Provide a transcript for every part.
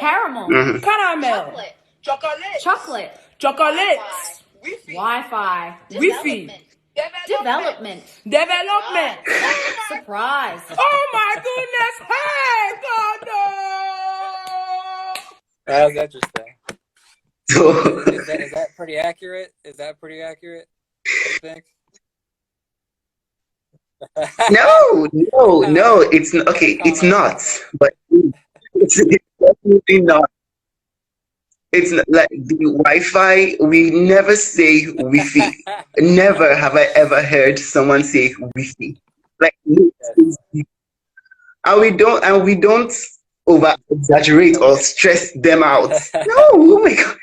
Caramel. Caramel. Chocolate. Chocolates. Wi-Fi. Wi-Fi. Development. Surprise. Oh my goodness! Hey, God! That's interesting. So Is that pretty accurate? Is that pretty accurate? You think? no, it's not okay, it's not, but it's definitely not. It's not like the Wi-Fi. We never say Wi-Fi. Never have I ever heard someone say Wi-Fi. Like, no, and we don't over exaggerate or stress them out. No, oh my God,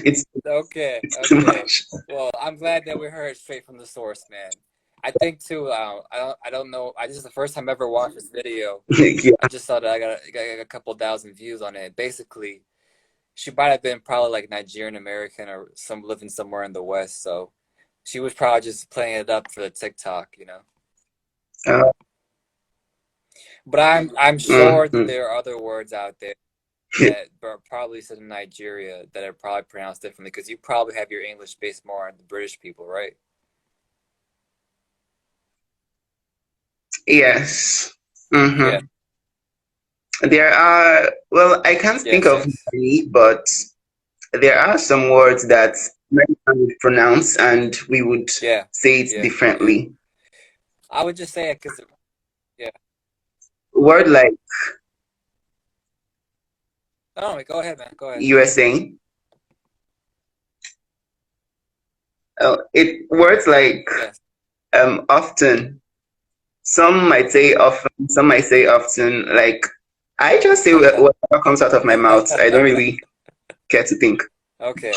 it's Okay, too okay. much. Well, I'm glad that we heard straight from the source, man. I think too. I don't know. This is the first time I ever watched this video. Yeah, I just saw that I got a couple thousand views on it. Basically, she might have been probably like Nigerian American or living somewhere in the West. So she was probably just playing it up for the TikTok, you know. uh, But I'm sure that mhm. there are other words out there that are probably said in Nigeria that are probably pronounced differently because you probably have your English based more on the British people, right? Yes. Yeah. There are, well, I can't think Yes. of Yes. many, but there are some words that many times we pronounce and we would Yeah. say it Yeah. Yeah. differently. I would just say it because yeah. Word like Oh, go ahead, man. Go ahead. you were saying, words like Yes. often. Some might say often, some might say often. Like, I just say whatever comes out of my mouth. I don't really care to think. Okay.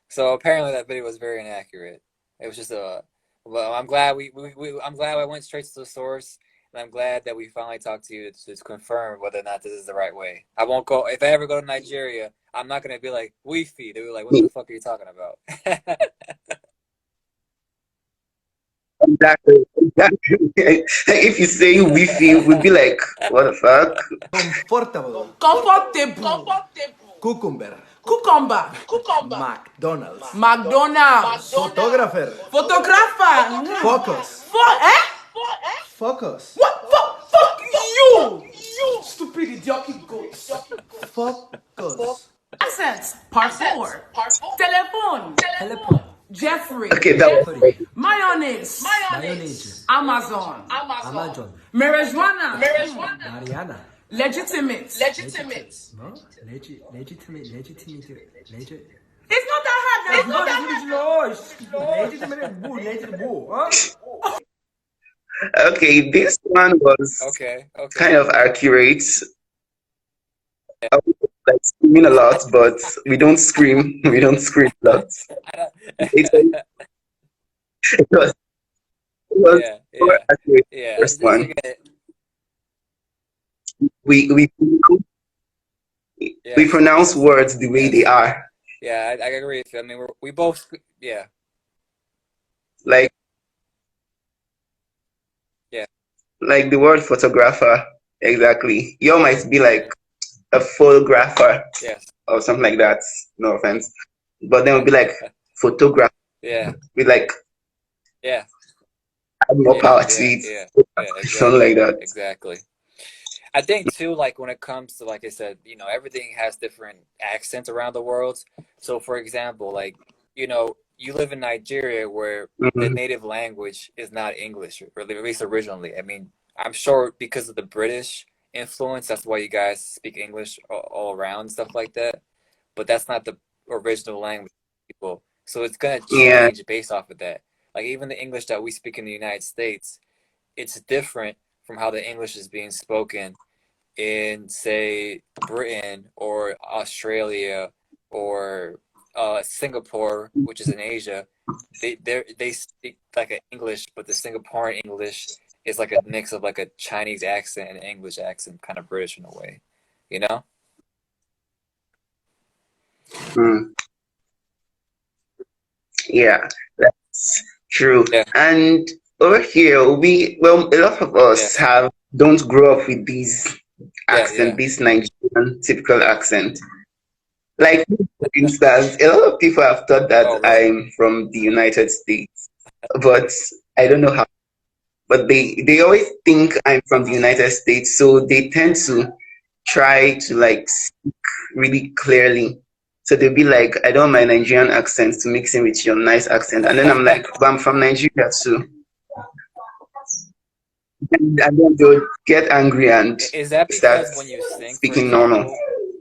So apparently that video was very inaccurate. It was just a. Well, I'm glad I'm glad I went straight to the source, and I'm glad that we finally talked to you to confirm whether or not this is the right way. I won't go if I ever go to Nigeria. I'm not gonna be like Wi-Fi. They were like, "What the fuck are you talking about?" Exactly. If you say Wi-Fi, we'd be like, what the fuck? Comfortable. Cucumber. McDonald's. Photographer. Focus. Focus. What? Fuck you! Stupid idiotic goats. Focus. Accents. Parkour. Telephone. Jeffrey. Okay, that was Mayonnaise. Amazon. Marijuana. Mariana. Legitimate. No? Legitimate. It's not that hard. okay. This one was Okay. kind of accurate. Like screaming a lot, but we don't scream. We don't scream a lot. It was more accurate. Yeah. First one. We pronounce words the way they are. Yeah, I agree with you. I mean, we both, yeah. Like, Yeah. like the word photographer. Exactly. You might be like a photographer Yes. or something like that. No offense, but then we'll be like photographer. Yeah. We like Yeah. add more power to Yeah. it. Exactly. Something like that. Exactly. I think too, like when it comes to, like I said, everything has different accents around the world. So for example, like, you live in Nigeria where the native language is not English, or at least originally. I mean, I'm sure because of the British influence, that's why you guys speak English all around and stuff like that. But that's not the original language of people. So it's gonna change based off of that. Like even the English that we speak in the United States, it's different from how the English is being spoken in, say, Britain or Australia or Singapore, which is in Asia. They speak like an English, but the Singaporean English is like a mix of like a Chinese accent and an English accent, kind of British in a way, you know? Yeah, that's true. Yeah. And over here, a lot of us don't grow up with these Yeah, accent, yeah. this Nigerian typical accent. Like, for instance, a lot of people have thought that Oh, really? I'm from the United States, but I don't know how. But they always think I'm from the Uh-huh. United States, so they tend to try to like speak really clearly. So they'll be like, I don't want my Nigerian accent to mix in with your nice accent. And then I'm like, but I'm from Nigeria too. And then they'll get angry and Is that start because when you sing, for speaking normal.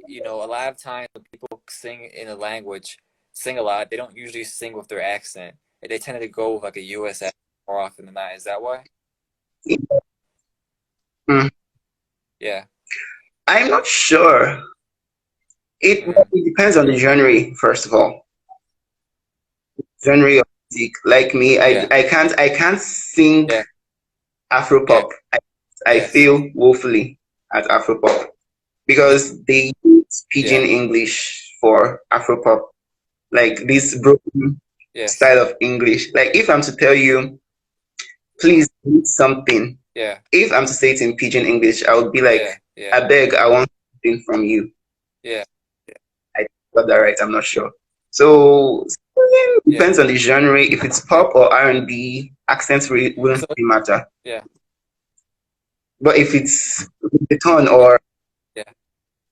example, a lot of times when people sing in a language, sing a lot, they don't usually sing with their accent. They tend to go with like a US accent more often than not. Is that why? Mm. Yeah. I'm not sure. Mm. It depends on the genre, first of all. Genre of music. Like me, Yeah. I can't sing Yeah. Yeah. Afropop. I Yes. fail woefully at Afropop because they use pidgin Yeah. English for Afropop, like this broken Yes. style of English. Like if I'm to tell you, please do something. Yeah. If I'm to say it in pidgin English, I would be like, Yeah. Yeah. I beg, I want something from you. Yeah. I got that right. I'm not sure. So yeah, Yeah. depends on the genre. If it's Yeah. pop or R&B, accents really So wouldn't really matter. yeah. But if it's reggaeton Yeah. or Yeah.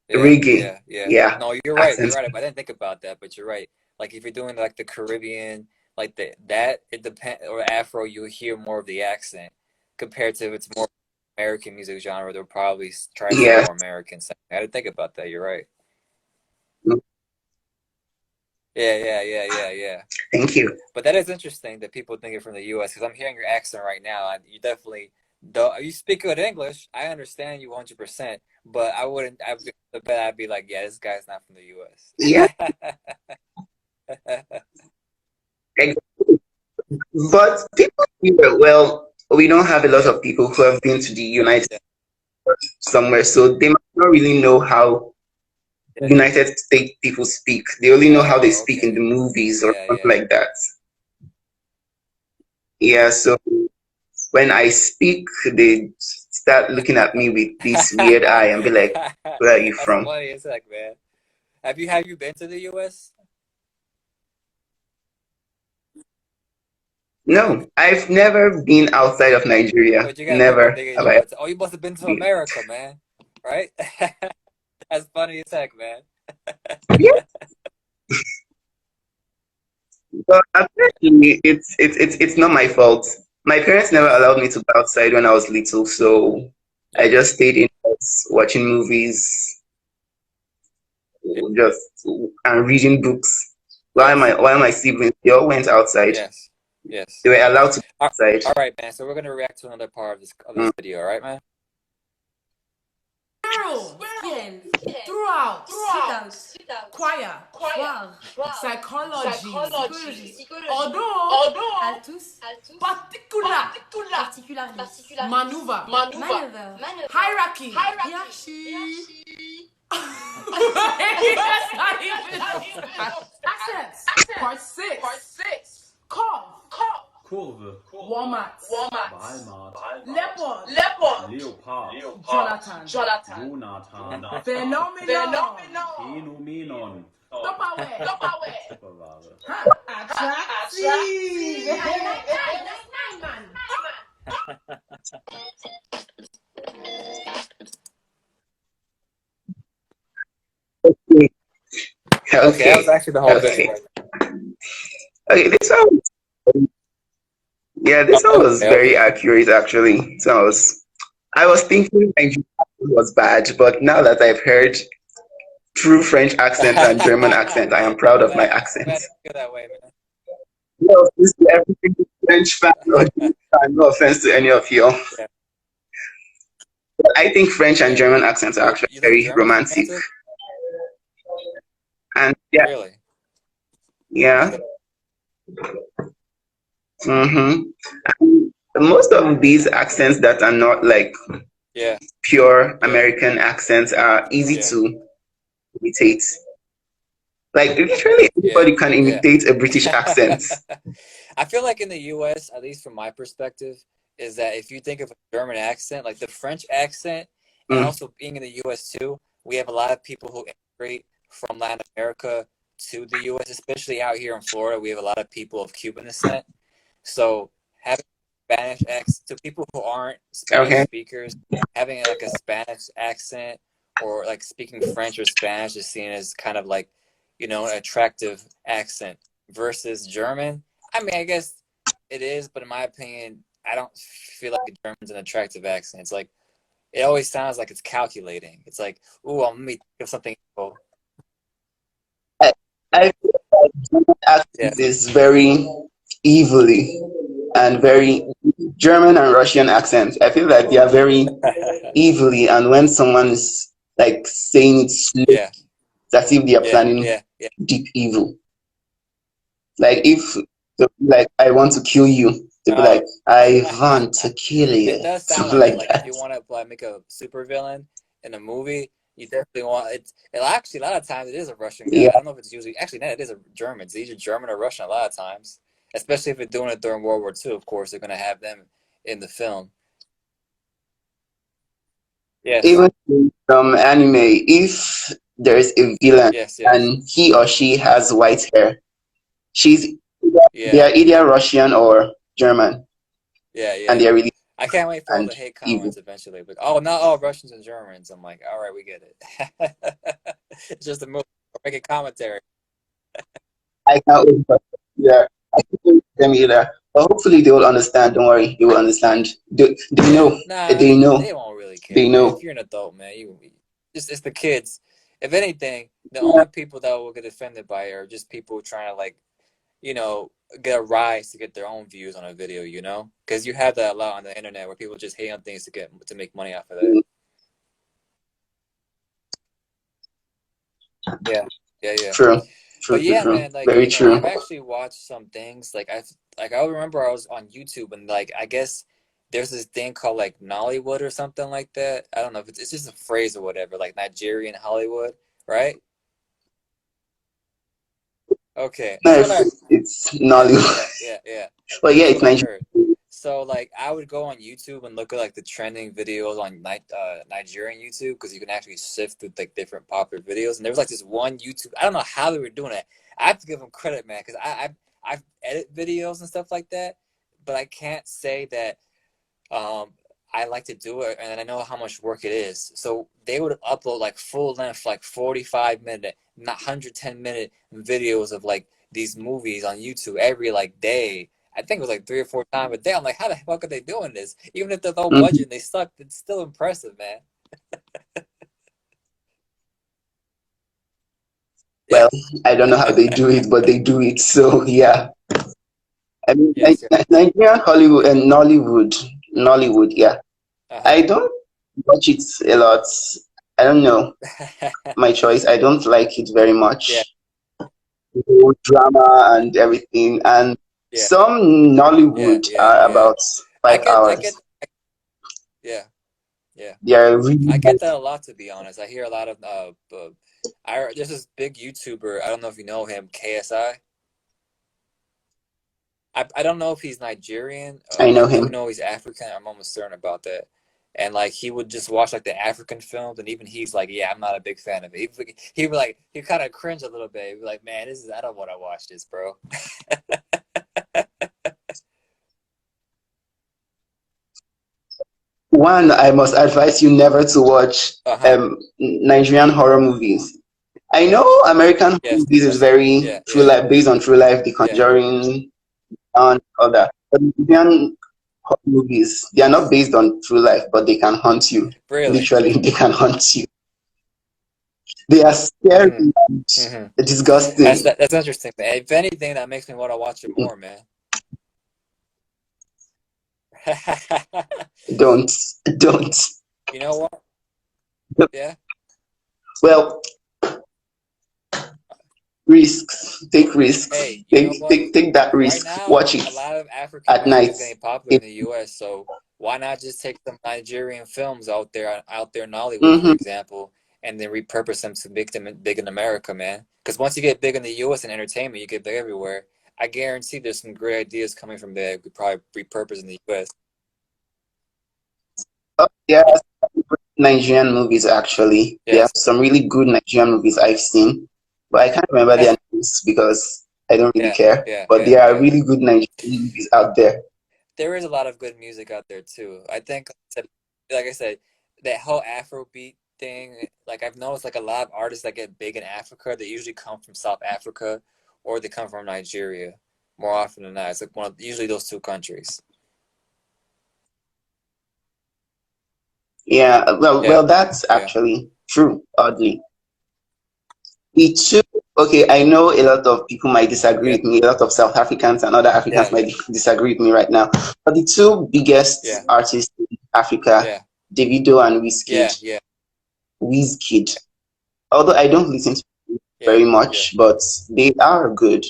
Yeah. reggae, Yeah. Yeah. yeah, No, you're right. You're accents. right. I didn't think about that, but you're right. Like if you're doing like the Caribbean, like that it depend or Afro, you'll hear more of the accent compared to if it's more American music genre. They'll probably try to sound Yeah. more American. So I didn't think about that. You're right. Yeah. Yeah. Yeah. Yeah. Yeah. Thank you. But that is interesting that people think you're from the U.S. because I'm hearing your accent right now. And you definitely, though you speak good English, I understand you 100%. But I wouldn't. I bet I'd be like, yeah, this guy's not from the Yeah, U.S. ex- but people here, well, we don't have a lot Yeah, of people who have been to the United yeah, States somewhere, so they might not really know how yeah. United States people speak. They only know how they Oh, speak in the okay. movies or Yeah, something yeah. like that. Yeah, so when I speak, they start looking at me with this weird eye and be like, "Where are you That's from?" funny as heck, man. Have you been to the U.S.? No, I've never been outside of Nigeria. But you gotta think how Never big is have I ever U.S. Oh, you must have been to been. America, man. Right? That's funny as heck, man. Yeah, but apparently it's not my fault. My parents never Yes. allowed me to go outside when I was little, so I Yes. just stayed indoors watching movies, just and reading books. Yes. While my siblings they all went outside. Yes. Yes. They were allowed to go All outside. all right, man. So we're gonna react to another part of this Mm. video, all right, man? Sparrow, skin, throughout, sit out, choir, psychology, psychology, although, altus, particularities, maneuver, hierarchy, That's not even accents. Part 6. Call. Kurve, Walmart. Walmart, Leopard. Leopard, Jonathan. Jonathan, Phenomenon. Phänomenon, Tupperware. Tupperware. Attractive. Man. Okay, Okay, that was okay, actually the whole video. okay. Okay, this one, yeah, this one was Okay, very okay. accurate actually. I was thinking Nigerian was bad, but now that I've heard true French accent and German accent, I am proud of my Man, accent. man, feel that way, No, this is everything French fan or German fan, no offense to any of you. man. But I think French and Yeah. German accents are Oh, actually you think very German's romantic. romantic? And yeah, Really? yeah. Mm-hmm. Most of these accents that are not like Yeah, pure yeah, American accents are easy yeah, to imitate. Like literally yeah, anybody can yeah. imitate a British accent. I feel like in the US, at least from my perspective, is that if you think of a German accent, like the French accent And also being in the U.S. too, we have a lot of people who immigrate from Latin America to the U.S., especially out here in Florida. We have a lot of people of Cuban descent. So having Spanish accent to people who aren't Spanish Okay. speakers, having like a Spanish accent or like speaking French or Spanish is seen as kind of like, you know, an attractive accent versus German. I mean, I guess it is, but in my opinion, I don't feel like the German's an attractive accent. It's like it always sounds like it's calculating. It's like, ooh, let me think of something. Oh, I, I feel like German yeah. accent is very evilly and very German and Russian accents. I feel like they are very evilly, and when someone is like saying it slow, Yeah, it's as if they are yeah, planning yeah, yeah. deep evil. Like if like I want to kill you, they'll be Oh. like, I want to kill It you. does sound Something like it. like Like if that. you want to like make a super villain in a movie, you definitely want it. Well, actually, a lot of times it is a Russian guy. I Yeah. don't know if it's usually actually no, it is a German. It's either German or Russian a lot of times, especially if they're doing it during World War II. Of course, they're gonna have them in the film. Yes, Even from anime, if there's a villain yes, yes. and he or she has white hair, she's they Yeah, are either Russian or German, yeah, and yeah. they're really I can't wait for all and the hate evil. comments eventually. But oh, not all Russians and Germans. I'm like, all right, we get it. It's just a movie. We're making commentary. I can't wait for yeah. I can't wait for them either. But hopefully they will understand. Don't worry, they will understand. They Yeah, know. nah, They know. they won't really care, They man. If know. you're an adult, man, you just it's the kids. If anything, the only people that will get offended by it are just people trying to like, you know, get a rise to get their own views on a video, you know? Because you have that a lot on the internet where people just hate on things to make money off of that. Yeah, yeah, yeah. True. True. But True. yeah, True. man, like, Very you know, true. I've actually watched some things. I remember I was on YouTube and like I guess there's this thing called like Nollywood or something like that. I don't know if it's just a phrase or whatever, like Nigerian Hollywood, right? Okay, No, that's what I it's yeah, Nollywood. yeah, yeah, yeah. But yeah, That's it's what I Nigerian. heard. So like I would go on YouTube and look at like the trending videos on Nigerian YouTube because you can actually sift through like different popular videos. And there was like this one YouTube. I don't know how they were doing it. I have to give them credit, man, because I've edit videos and stuff like that, but I can't say that um I like to do it and I know how much work it is. So they would upload like full length, like 45-minute, not 110-minute videos of like these movies on YouTube every like day. I think it was like 3 or 4 times a day. I'm like, how the fuck are they doing this? Even if there's no Mhm. budget and they suck, it's still impressive, man. Yeah. Well, I don't know how they do it, but they do it. So yeah. I mean, Yes, yes. Nigerian Hollywood and Nollywood. Yeah, Uh-huh. I don't watch it a lot. I don't know my choice. I don't like it very Yeah, much. The whole drama and everything, and yeah, some yeah, Nollywood yeah, are yeah. about five I hours. get, yeah, yeah. They are really I get that a lot, to be honest. I hear a lot of there's this big YouTuber. I don't know if you know him, KSI. I don't know if he's Nigerian. I I know do him. know he's African. I'm almost certain about that. And like he would just watch like the African films, and even he's like, "Yeah, I'm not a big fan of it." He would like he kind of cringe a little bit. He'd be like, "Man, this is I don't want to watch this, bro." One, I must advise you never to watch Uh-huh. Nigerian horror movies. I know American horror Yes, movies is very yeah, true yeah, life, based on true life, The yeah. Conjuring, and all that. But Nigerian horror movies, they are not based on true life, but they can haunt you. Really? Literally, they can haunt you. They are scary Mm-hmm. and Mm-hmm. disgusting. That's interesting. Man. If anything, that makes me want to watch it more, man. Don't, don't. You know what? Yeah. Well, risks. Take risks. Hey, you know what? Take that Right risk. now, Watch it a lot of African at music is night. getting popular in the U.S. So why not just take some Nigerian films out there in Hollywood, for Mm-hmm. example, and then repurpose them to make them big in America, man? Because once you get big in the U.S. in entertainment, you get big everywhere. I guarantee there's some great ideas coming from there. We could probably repurpose in the U.S. Oh, yes. Nigerian movies actually. There are Yes. some really good Nigerian movies I've seen, but I can't remember their names because I don't really Yeah, care. yeah, But yeah, there are yeah. really good Nigerian movies out there. There is a lot of good music out there too. I think, like I said, that whole Afrobeat thing, like I've noticed like a lot of artists that get big in Africa, they usually come from South Africa or they come from Nigeria more often than not. It's like usually those two countries. Yeah, Yeah, that's yeah, actually true, oddly. The two, okay, I know a lot of people might disagree yeah, with me, a lot of South Africans and other yeah, Africans yeah, might disagree with me right now. But the two biggest yeah, artists in Africa, yeah, Davido and yeah, yeah, Wizkid, although I don't listen to them yeah, very yeah, much, but they are good.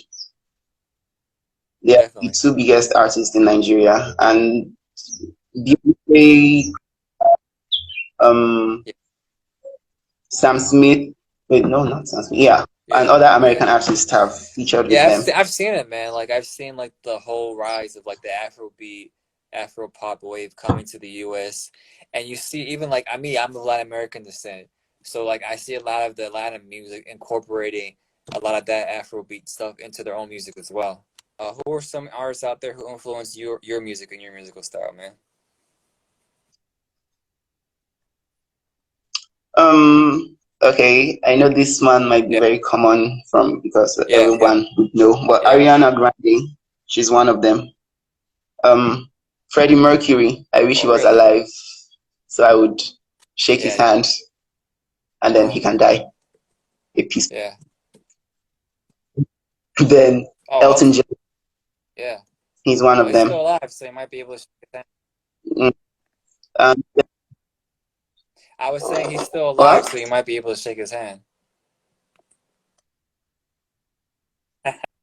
They are the definitely. two biggest artists in Nigeria. And Beyonce, um, Yeah, Sam Smith, wait, no, not Sam Smith, yeah, and yeah, other yeah. American artists have featured with Yeah, them. I've seen it, man. Like I've seen like the whole rise of like the Afrobeat, Afro pop wave coming to the US. And you see even like I'm of Latin American descent. So like I see a lot of the Latin music incorporating a lot of that Afrobeat stuff into their own music as well. Who are some artists out there who influenced your music and your musical style, man? Okay, I know this one might be Yeah, very common from because yeah, yeah, everyone would know, but yeah. Ariana Grande, she's one of them. Um, Freddie Mercury, I wish he Oh, was really? alive, so I would shake his Yeah. hand and then he Oh, can die a peace. yeah. Then Oh, Elton John, yeah. he's one Well, of he's them. still alive, so you might be able to shake his hand. Mm, Um, I was saying he's still alive, so what? you might be able to shake his hand.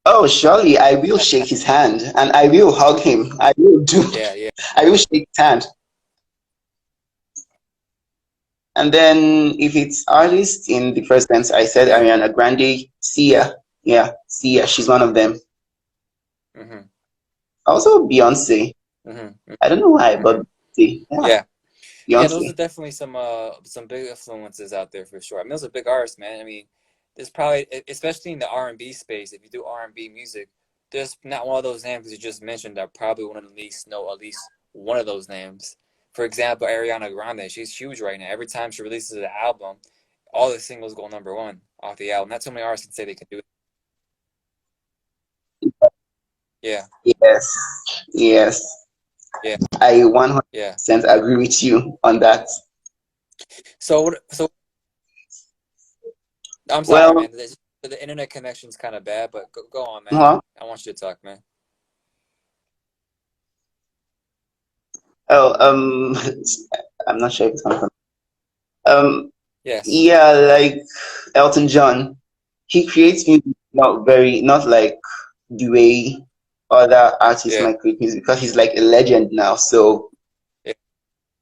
Oh, surely I will shake his hand and I will hug him. I will do. Yeah, yeah, I will shake his hand. And then if it's artists in the first sense, I said yeah. Ariana Grande, Sia. Yeah, Sia, she's one of them. Mm-hmm. Also Beyonce. Mm-hmm. I don't know why, Mm-hmm. but yeah, Yeah. Yeah, those are Beyonce. definitely some big influences out there for sure. I mean, those are big artists, man. I mean, there's probably especially in the R&B space, if you do R&B music, there's not one of those names you just mentioned that probably want to at least know at least one of those names. For example, Ariana Grande, she's huge right now. Every time she releases an album, all the singles go number one off the album. Not too many artists can say they can do it. Yeah, Yes, yes. yeah, I 100% yeah. agree with you on that. So I'm sorry, Well, man. The internet connection's kind of bad, but go on, man. huh? I want you to talk, man. Oh, I'm not sure if it's coming from. Um, Yes. yeah, like Elton John, he creates music not like the way other artists Yeah. might create music because he's like a legend now. So Yeah.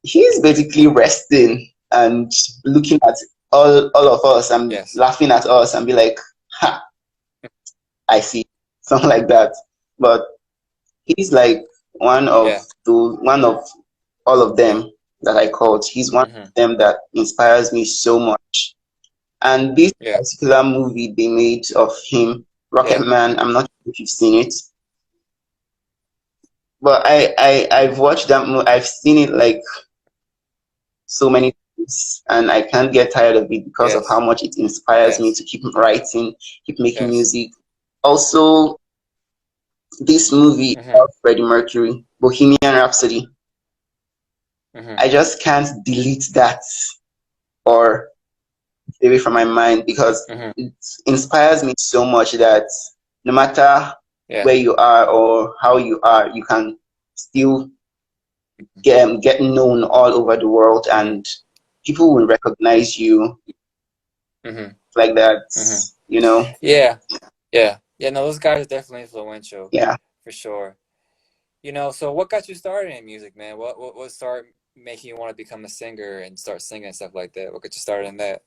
he's basically resting and looking at all of us and Yes. laughing at us and be like, ha, I see, something like that. But he's like Yeah. one of all of Yeah. them that I called. He's one Mm-hmm. of them that inspires me so much. And this Yeah. particular movie they made of him, Rocket Yeah. Man, I'm not sure if you've seen it, but I've watched that movie. I've seen it like so many times, and I can't get tired of it because of how Yes. much it inspires me Yes. to keep writing, keep making Yes. music. Also, this movie Mm-hmm. of Freddie Mercury, Bohemian Rhapsody, Mm-hmm. I just can't delete that or away from my mind because Mm-hmm. it inspires me so much that no matter Yeah. where you are or how you are, you can still get known all over the world Mm-hmm. and people will recognize you Mm-hmm. like that, Mm-hmm. you know? Yeah. Yeah. Yeah. No, those guys are definitely influential Yeah. for sure. So what got you started in music, man? What started making you want to become a singer and start singing and stuff like that? What got you started in that?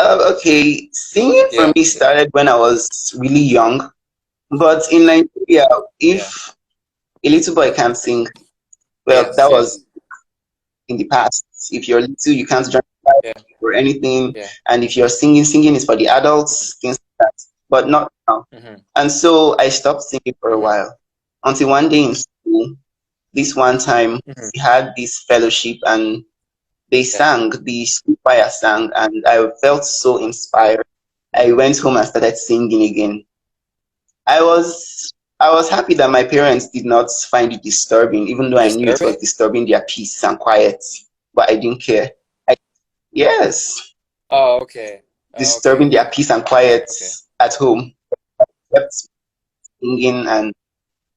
Okay, singing for Yeah. me Yeah. started when I was really young, but in Nigeria, Yeah. if a little boy can't sing, Well, Yes, that was yes. in the past. If you're little, you can't join Yeah, or anything. yeah. And if you're singing, singing is for the adults, things like that. But not now. Mhm, And so I stopped singing for a mhm, while until one day in school, this one time, mhm. we had this fellowship and they Yeah. sang, the school choir sang, and I felt so inspired. I went home and started singing again. I was I was happy that my parents did not find it disturbing, even though I knew it was Disturbing? disturbing their peace and quiet. But I didn't care. I, yes, Oh, okay. Oh, okay, disturbing their okay, peace and quiet okay. at home. Kept singing and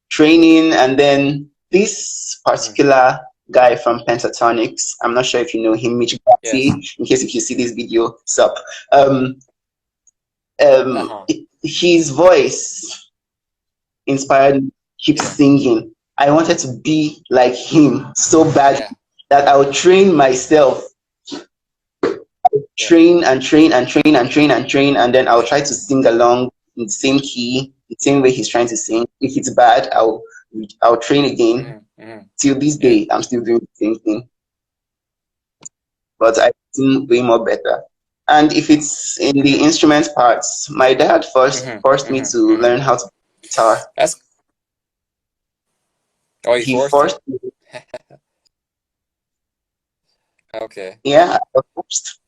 training, and then this Mhm. particular guy from Pentatonics, I'm not sure if you know him, Mitch Yes. Gatti, in case if you see this video, sup. Um, Uh-huh. his voice inspired me to keep Yeah. singing. I wanted to be like him so bad Yeah. that I would train myself, Yeah. train and train and train and train and train, and then I'll Yeah. try to sing along in the same key, the same way he's trying to sing. If it's bad, I'll train again. Mhm. Mhm. Till this Yeah. day, I'm still doing the same thing, but I sing way more better. And if it's in the Mhm. instrument parts, my dad first Mhm. forced me Mhm. to Mhm. learn how to play guitar. That's oh, you He forced you? forced me, Okay. yeah, I was forced.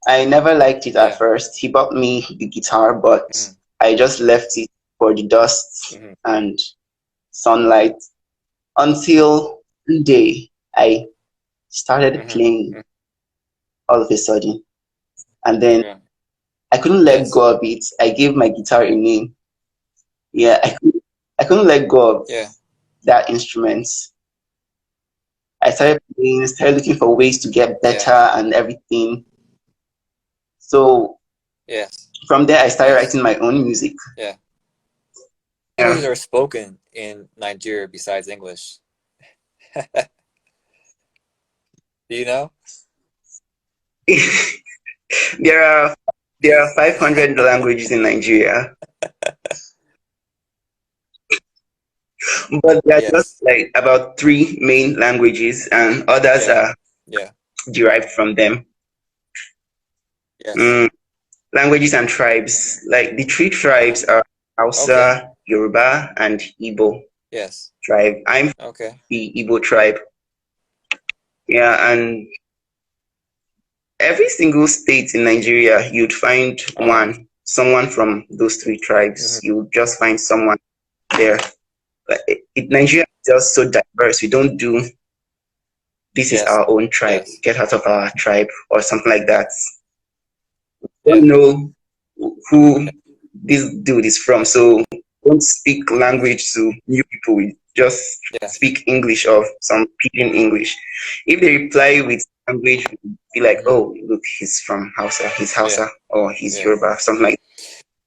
I never liked it at Yeah. first. He bought me the guitar, but Mhm. I just left it for the dust Mhm. and sunlight until one day I started Mhm. playing Mhm. all of a sudden. And then Yeah. I couldn't let Yes. go of it. I gave my guitar a name. Yeah, I couldn't let go of Yeah. that instrument. I started playing, started looking for ways to get better Yeah. and everything. So Yes. from there, I started Yes. writing my own music. Yeah. Yeah. Languages are spoken in Nigeria besides English? Do you know? there are there are 500 languages in Nigeria, but there are just Yes. like about three main languages, and others Yeah. are Yeah. derived from them. Yes. Mm, languages and tribes. Like the three Uh-huh. tribes are Okay. Hausa, Yoruba, and Igbo Yes. tribe. I'm Okay. the Igbo tribe. Yeah, and every single state in Nigeria, you'd find Uh-huh. someone from those three tribes. Mhm. You'll just find someone there. Nigeria is just so diverse. We don't do this is Yes. our own tribe, Yes. get out of our tribe, or something like that. Yeah. Don't know who this dude is from, so don't speak language to new people. We just Yeah. speak English or some pidgin English. If they reply with language, we'll be like, Mhm. oh, look, he's from Hausa, he's Yeah. Hausa, or he's Yeah. Yoruba, something like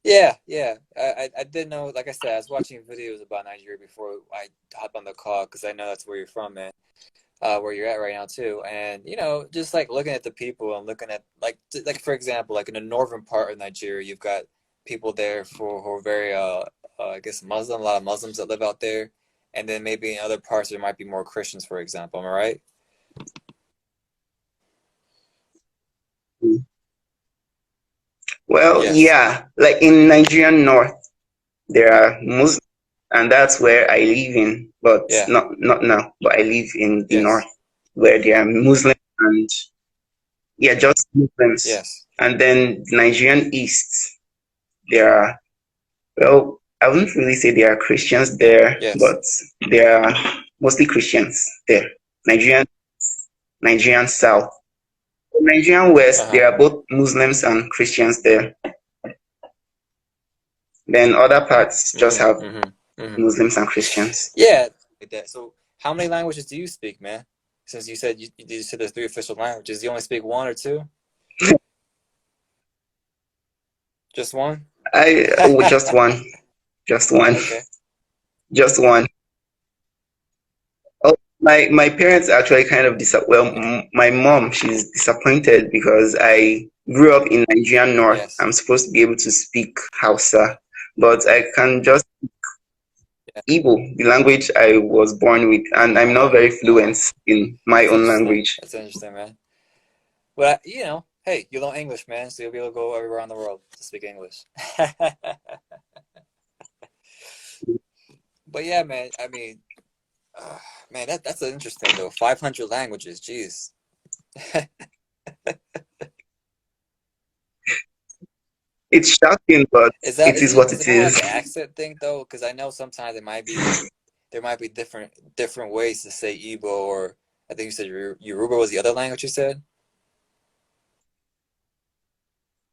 Yeah. Yeah. I did know, like I said, I was watching videos about Nigeria before I hop on the call because I know that's where you're from, man. Where you're at right now too. And just like looking at the people and looking at like for example, like in the northern part of Nigeria, you've got people there who are very I guess Muslim, a lot of Muslims that live out there. And then maybe in other parts there might be more Christians, for example. Am I right? that. Well, Yes. yeah, like in Nigerian North, there are Muslims, and that's where I live in, but Yeah. not now, but I live in the north Yes. where there are Muslims and yeah, just Muslims. Yes. And then the Nigerian East, there are, well, I wouldn't really say there are Christians there, Yes. but there are mostly Christians there. Nigerian Nigerian South. Nigerian West, Uh-huh. there are both Muslims and Christians there. Then other parts just Mm-hmm. have Mm-hmm. Mm-hmm. Muslims and Christians. Yeah. Like that. So how many languages do you speak, man? Since you said there's three official languages, do you only speak one or two? Just one? I just one, just one, Okay. just one. Oh, my parents actually kind of my mom, she's disappointed because I grew up in Nigerian North. Yes. I'm supposed to be able to speak Hausa, but I can just Igbo, the language I was born with, and I'm not very fluent in my That's own interesting. language. That's interesting, man. But you know, hey, you learn English, man, so you'll be able to go everywhere around the world to speak English. But yeah, man. I mean, man, that's interesting though. 500 languages, jeez. It's shocking, but Is that it is what is it it more like is. an accent thing though? Because I know sometimes there might be different ways to say Igbo, or I think you said Yoruba was the other language you said.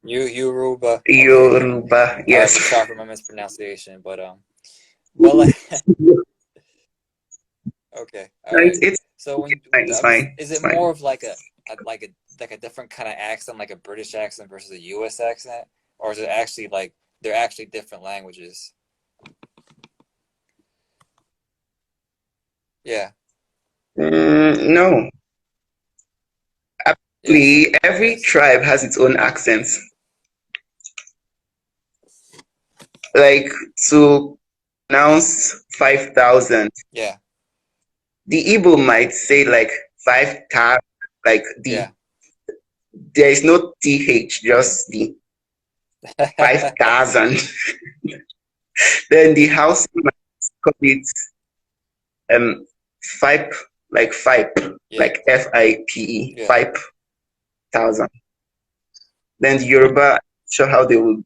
Yoruba. Okay, okay. Yoruba, All right. yes. Sorry for my mispronunciation, but like, okay, all No, right. it's So when fine. It's fine. is It's it more fine. of like a different kind of accent, like a British accent versus a U.S. accent, or is it actually like they're actually different languages? Yeah. No, Yes. actually, every Yes. tribe has its own accent. Like to pronounce 5,000, Yeah. the Igbo might say like 5,000, like Yeah. there is no th, just the 5,000. Then the house might call it um five, like five, Yeah. like FIPE, Yeah. 5,000. Then the Yoruba, I'm sure how they would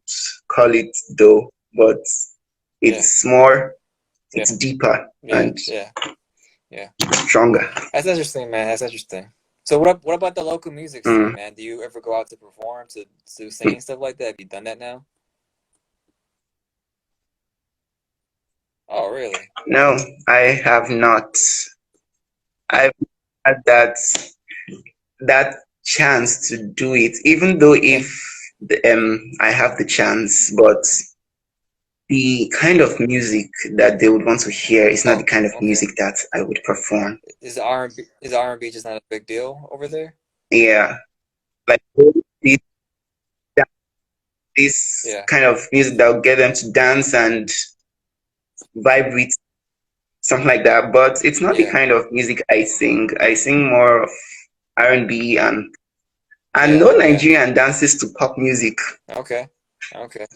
call it though, but Yeah. it's more, Yeah. it's deeper Yeah. and Yeah. Yeah. stronger. That's interesting, man. That's interesting. So what about the local music scene, Mm. man? Do you ever go out to perform to sing and stuff like that? Have you done that now? Oh, really? No, I have not. I've had that chance to do it, even though if I have the chance, but the kind of music that they would want to hear is not the Oh, kind of okay. music that I would perform. Is R&B just not a big deal over there? Yeah, like this, this Yeah. kind of music that will get them to dance and vibe with, something like that. But it's not the Yeah. kind of music I sing. I sing more of R&B and Yeah. no Yeah. Nigerian dances to pop music. Okay. Okay.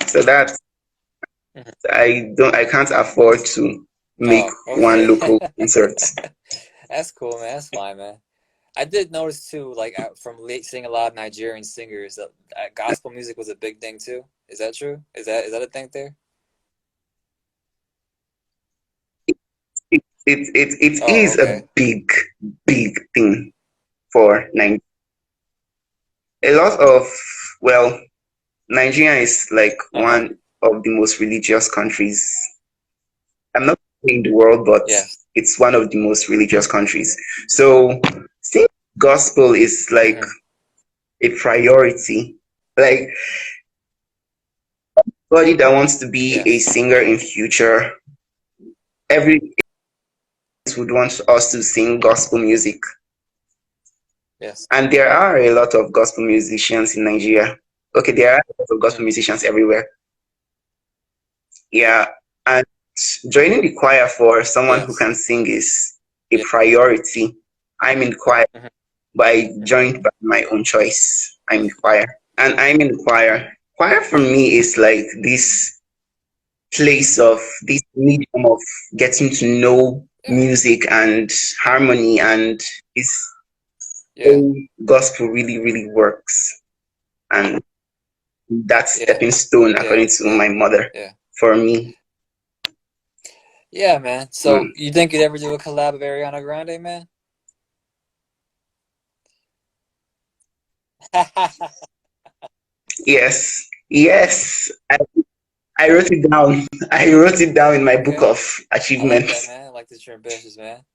So that Mhm. I can't afford to make Oh, one okay. local concert. That's cool, man. That's fine, man. I did notice too, like from late seeing a lot of Nigerian singers, that gospel music was a big thing too. Is that true? Is that a thing there? It Oh, is a okay. big thing for Nigeria. A lot of, well, Nigeria is like Uh-huh. one of the most religious countries. I'm not saying the world, but Yes. it's one of the most religious countries. So singing gospel is like Hmm. a priority. Like anybody that wants to be a Yes. singer in future, every would want us to sing gospel music. Yes. And there are a lot of gospel musicians in Nigeria. Okay, there are a lot of Hmm. gospel musicians everywhere. Yeah. And joining the choir for someone who Yes. can sing is a Yeah. priority. I'm in choir, Hmm. but I Hmm. joined by my own choice. I'm in choir. And I'm in choir. Choir for me is like this medium of getting to know Yeah. music and harmony, and this Yeah. whole gospel really, really works. And that's Yeah. stepping stone Yeah. according to Yeah. my mother Yeah. for me. Yeah, man. So Mm. you think you'd ever do a collab with Ariana Grande, man? Yes, yes. I wrote it down. I wrote it down in my book Okay. of I like that, achievements. man. I like that you're ambitious, man.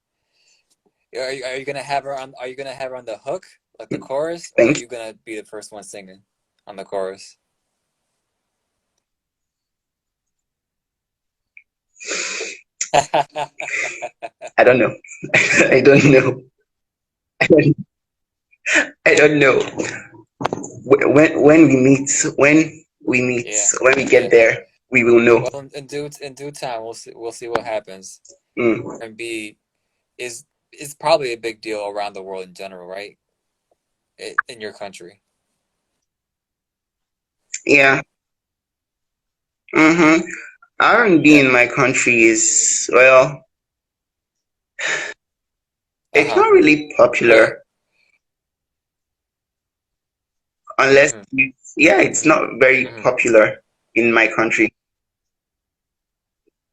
Are you gonna have her on? Are you gonna have her on the hook, like the chorus, or are Thank you gonna be the first one singing on the chorus? I don't know. I don't know. I don't know. When we meet, when we Yeah, when we get yeah. there, we will know. Well, in due time, we'll see what happens. Mm. R&B is probably a big deal around the world in general, right? In your country. Yeah. Mm-hmm. R&B Yeah. in my country is, well, it's Uh-huh. not really Really? popular unless Mm-hmm. yeah, it's Mm-hmm. not very Mm-hmm. popular in my country.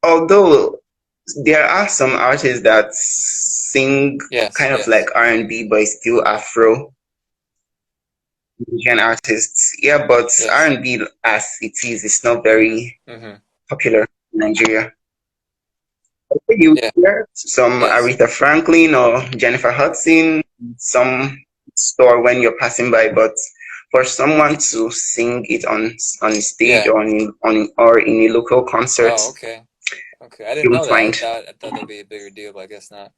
Although there are some artists that sing Yes, kind of like yes. R&B, but it's still Afro Nigerian artists. Yeah, but Yes. R&B as it is, it's not Mm-hmm. very Mm-hmm. popular in Nigeria. You Yeah. hear some Yes. Aretha Franklin or Jennifer Hudson, some store when you're passing by, but for someone to sing it on stage Yeah. or in a local concert, Oh, okay. Okay. I didn't you will know that. find. I thought that'd be a bigger deal, but I guess not.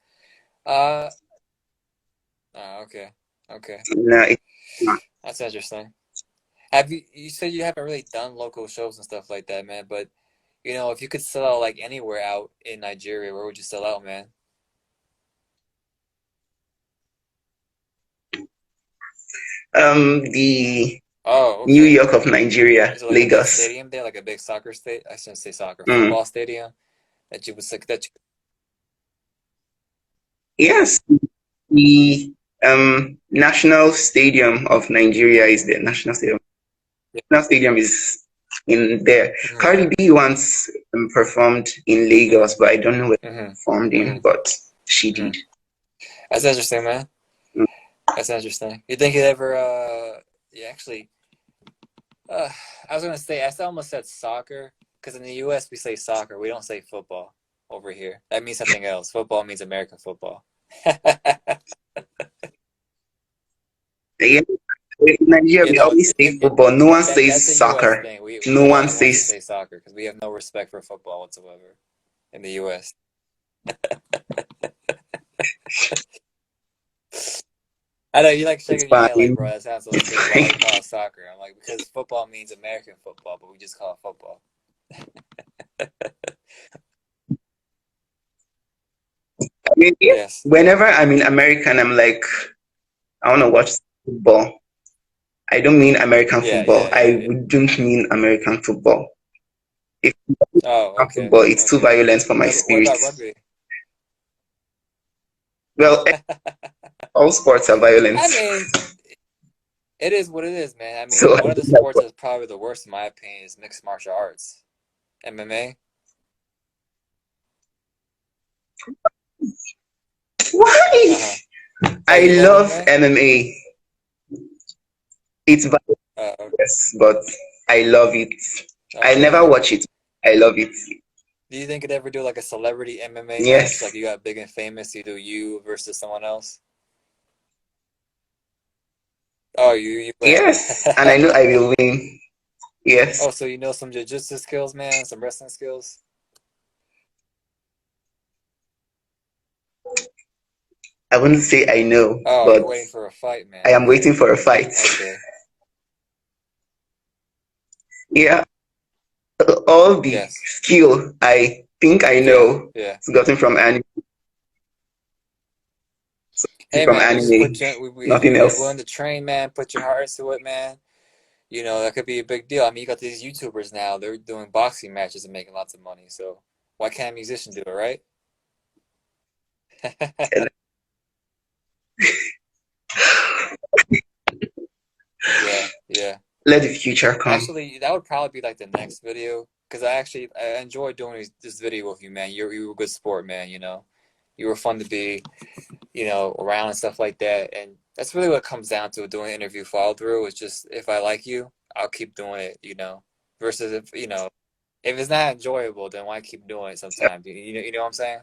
Uh, okay. Okay. No, it's not. That's interesting. You said you haven't really done local shows and stuff like that, man, but if you could sell out like anywhere out in Nigeria, where would you sell out, man? The Oh, New okay. York of Nigeria, Is it like a big Lagos. stadium there, like a big soccer state? I shouldn't say soccer, Mm. football stadium that you would say that you, Yes, the National Stadium of Nigeria is the National Stadium. yeah. National Stadium is in there. Hmm. Cardi B once performed in Hmm. Lagos, but I don't know where Hmm. she performed Hmm. in, but she Hmm. did. That's interesting, man. Mm. That's interesting. You think you'd ever, yeah, actually, uh, I was gonna say, almost said soccer, because in the U.S. we say soccer, we don't say football over here. That means something else. Football means American football. Yeah, in Nigeria, we always say football. No one That's a says U.S. soccer. thing. No We're the one only ones that says. say soccer because we have no respect for football whatsoever in the U.S. I know you like It's shaking your head like, fine. bro, that sounds so It's stupid. Why do fine. you call it soccer? I'm like, because football means American football, but we just call it football. I mean, yeah, Yes. whenever I'm in America and I'm like, I want to watch football. I don't mean American Yeah, football. yeah, yeah, I yeah. don't mean American football. If Oh, American okay, football, it's too okay. violent for my What spirit. about rugby? Well, all sports are violent. I mean, it is what it is, man. I mean, So I one of the don't like sports that's probably the worst in my opinion is mixed martial arts, MMA. why? Uh-huh. Oh, I you love love MMA? MMA. It's violent, Okay. yes, but I love it. Oh, I never really? watch it. I love it. Do you think you'd ever do like a celebrity MMA match? Like Yes, you got big and famous, you do you versus someone else? Oh, you win. yes, and I know I will win. Yes, Oh, so you know some jiu-jitsu skills, man, some wrestling skills? I wouldn't say I know, Oh, but you're waiting for a fight, I man. am waiting Okay. for a fight. Okay. Yeah, all the Yes. skill I think I Yeah. know Yeah. is gotten Hey, from man, we just anime, put you, nothing if you're else. willing to train, man, put your heart into it, man. That could be a big deal. I mean, you got these YouTubers now, they're doing boxing matches and making lots of money. So why can't a musician do it, right? Yeah, yeah. Let the future come. Actually, that would probably be like the next video because I enjoy doing this video with you, man. You were a good sport, man. You were fun to be, around and stuff like that. And that's really what it comes down to doing an interview follow through. It's just if I like you, I'll keep doing it. Versus if it's not enjoyable, then why keep doing it sometimes? You know what I'm saying?